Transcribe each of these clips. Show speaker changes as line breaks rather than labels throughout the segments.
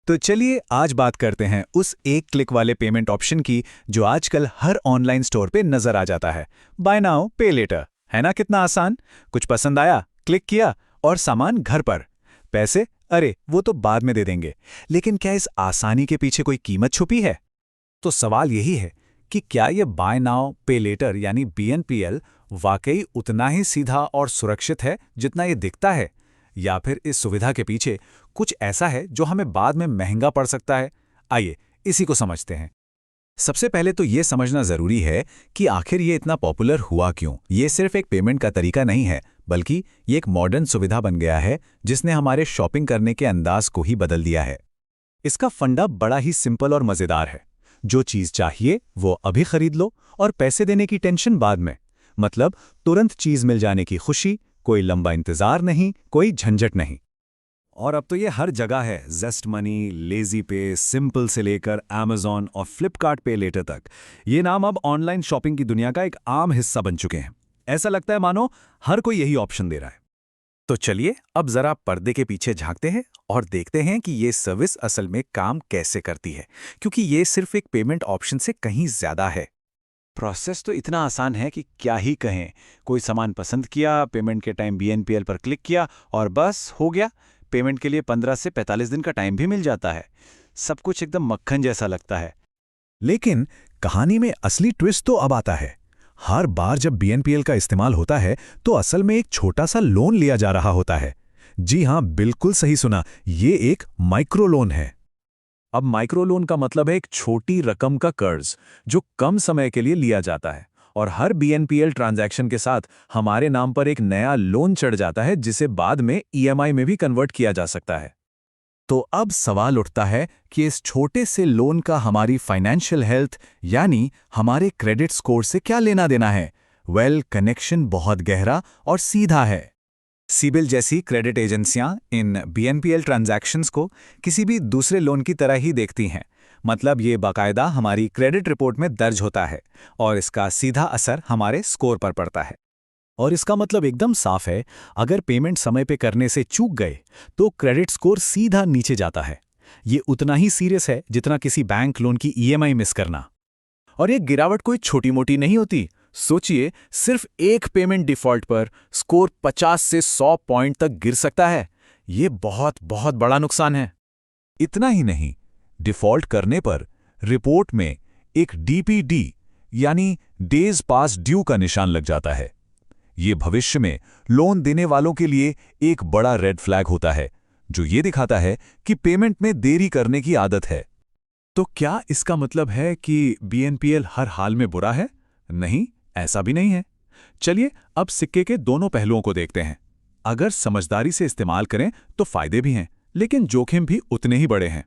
तो चलिए आज बात करते हैं उस एक क्लिक वाले पेमेंट ऑप्शन की जो आजकल हर ऑनलाइन स्टोर पे नजर आ जाता है। बाय नाउ पे लेटर। है ना कितना आसान। कुछ पसंद आया, क्लिक किया और सामान घर पर। पैसे अरे वो तो बाद में दे देंगे। लेकिन क्या इस आसानी के पीछे कोई कीमत छुपी है? तो सवाल यही है कि क्या ये बाय नाउ पे लेटर यानी बीएनपीएल वाकई उतना ही सीधा और सुरक्षित है जितना ये दिखता है, या फिर इस सुविधा के पीछे कुछ ऐसा है जो हमें बाद में महंगा पड़ सकता है? आइए इसी को समझते हैं। सबसे पहले तो ये समझना जरूरी है कि आखिर ये इतना पॉपुलर हुआ क्यों। ये सिर्फ एक पेमेंट का तरीका नहीं है, बल्कि ये एक मॉडर्न सुविधा बन गया है जिसने हमारे शॉपिंग करने के अंदाज को ही बदल दिया है। इसका फंडा बड़ा ही सिंपल और मजेदार है। जो चीज चाहिए वो अभी खरीद लो और पैसे देने की टेंशन बाद में। मतलब तुरंत चीज मिल जाने की खुशी, कोई लंबा इंतजार नहीं, कोई झंझट नहीं। और अब तो ये हर जगह है। ज़ेस्ट मनी, लेजी पे, सिंपल से लेकर अमेज़न और फ्लिपकार्ट पे लेटर तक। ये नाम अब ऑनलाइन शॉपिंग की दुनिया का एक आम हिस्सा बन चुके हैं। ऐसा लगता है मानो हर कोई यही ऑप्शन दे रहा है। तो चलिए अब जरा पर्दे के पीछे झांकते हैं और देखते हैं कि ये सर्विस असल में काम कैसे करती है, क्योंकि ये सिर्फ एक पेमेंट ऑप्शन से कहीं ज्यादा है। प्रोसेस तो इतना आसान है कि क्या ही कहें। कोई सामान पसंद किया, पेमेंट के टाइम बीएनपीएल पर क्लिक किया और बस हो गया। पेमेंट के लिए 15 से 45 दिन का टाइम भी मिल जाता है। सब कुछ एकदम मक्खन जैसा लगता है। लेकिन कहानी में असली ट्विस्ट तो अब आता है। हर बार जब बीएनपीएल का इस्तेमाल होता है तो असल में एक छोटा सा लोन लिया जा रहा होता है। जी हां, बिल्कुल सही सुना, ये एक माइक्रो लोन है। अब माइक्रो लोन का मतलब है एक छोटी रकम का कर्ज जो कम समय के लिए लिया जाता है, और हर बीएनपीएल ट्रांजैक्शन के साथ हमारे नाम पर एक नया लोन चढ़ जाता है जिसे बाद में ईएमआई में भी कन्वर्ट किया जा सकता है। तो अब सवाल उठता है कि इस छोटे से लोन का हमारी फाइनेंशियल हेल्थ यानी हमारे क्रेडिट स्कोर से क्या लेना देना है? कनेक्शन बहुत गहरा और सीधा है। सिबिल जैसी क्रेडिट एजेंसियां इन बीएनपीएल ट्रांजैक्शंस को किसी भी दूसरे लोन की तरह ही देखती हैं। मतलब ये बाकायदा हमारी क्रेडिट रिपोर्ट में दर्ज होता है और इसका सीधा असर हमारे स्कोर पर पड़ता है। और इसका मतलब एकदम साफ है, अगर पेमेंट समय पे करने से चूक गए तो क्रेडिट स्कोर सीधा नीचे जाता है। ये उतना ही सीरियस है जितना किसी बैंक लोन की ईएमआई मिस करना। और ये गिरावट कोई छोटी मोटी नहीं होती। सोचिए, सिर्फ एक पेमेंट डिफॉल्ट पर स्कोर 50 से 100 पॉइंट तक गिर सकता है। ये बहुत बहुत बड़ा नुकसान है। इतना ही नहीं, डिफॉल्ट करने पर रिपोर्ट में एक डीपीडी यानी डेज पास ड्यू का निशान लग जाता है। ये भविष्य में लोन देने वालों के लिए एक बड़ा रेड फ्लैग होता है, जो ये दिखाता है कि पेमेंट में देरी करने की आदत है। तो क्या इसका मतलब है कि बीएनपीएल हर हाल में बुरा है? नहीं, ऐसा भी नहीं है। चलिए अब सिक्के के दोनों पहलुओं को देखते हैं। अगर समझदारी से इस्तेमाल करें तो फायदे भी हैं, लेकिन जोखिम भी उतने ही बड़े हैं।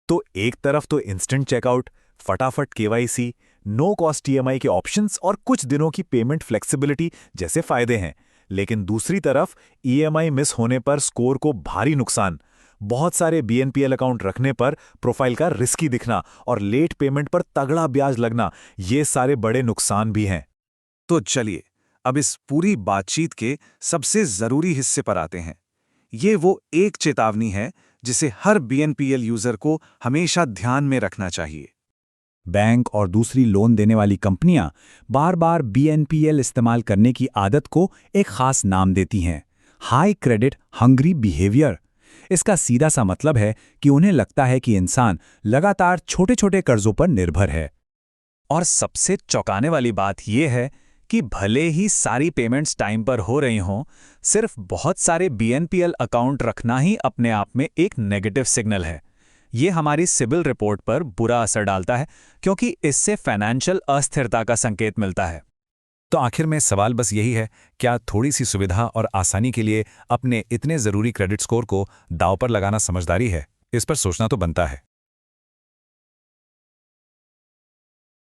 तो एक तरफ तो इंस्टेंट चेकआउट, फटाफट केवाईसी, नो कॉस्ट ईएमआई के ऑप्शंस और कुछ दिनों की पेमेंट फ्लेक्सिबिलिटी जैसे फायदे हैं, लेकिन दूसरी तरफ ईएमआई मिस होने पर स्कोर को भारी नुकसान, बहुत सारे बीएनपीएल अकाउंट रखने पर प्रोफाइल का रिस्की दिखना और लेट पेमेंट पर तगड़ा ब्याज लगना, ये सारे बड़े नुकसान भी हैं। तो चलिए अब इस पूरी बातचीत के सबसे जरूरी हिस्से पर आते हैं। ये वो एक चेतावनी है जिसे हर बीएनपीएल यूजर को हमेशा ध्यान में रखना चाहिए। बैंक और दूसरी लोन देने वाली कंपनियां बार बार बीएनपीएल इस्तेमाल करने की आदत को एक खास नाम देती हैं, हाई क्रेडिट हंग्री बिहेवियर। इसका सीधा सा मतलब है कि उन्हें लगता है कि इंसान लगातार छोटे छोटे कर्जों पर निर्भर है। और सबसे चौंकाने वाली बात यह है कि भले ही सारी पेमेंट्स टाइम पर हो रही हों, सिर्फ बहुत सारे बीएनपीएल अकाउंट रखना ही अपने आप में एक नेगेटिव सिग्नल है। ये हमारी सिबिल रिपोर्ट पर बुरा असर डालता है, क्योंकि इससे फाइनेंशियल अस्थिरता का संकेत मिलता है। तो आखिर में सवाल बस यही है, क्या थोड़ी सी सुविधा और आसानी के लिए अपने इतने ज़रूरी क्रेडिट स्कोर को दांव पर लगाना समझदारी है? इस पर सोचना तो बनता है।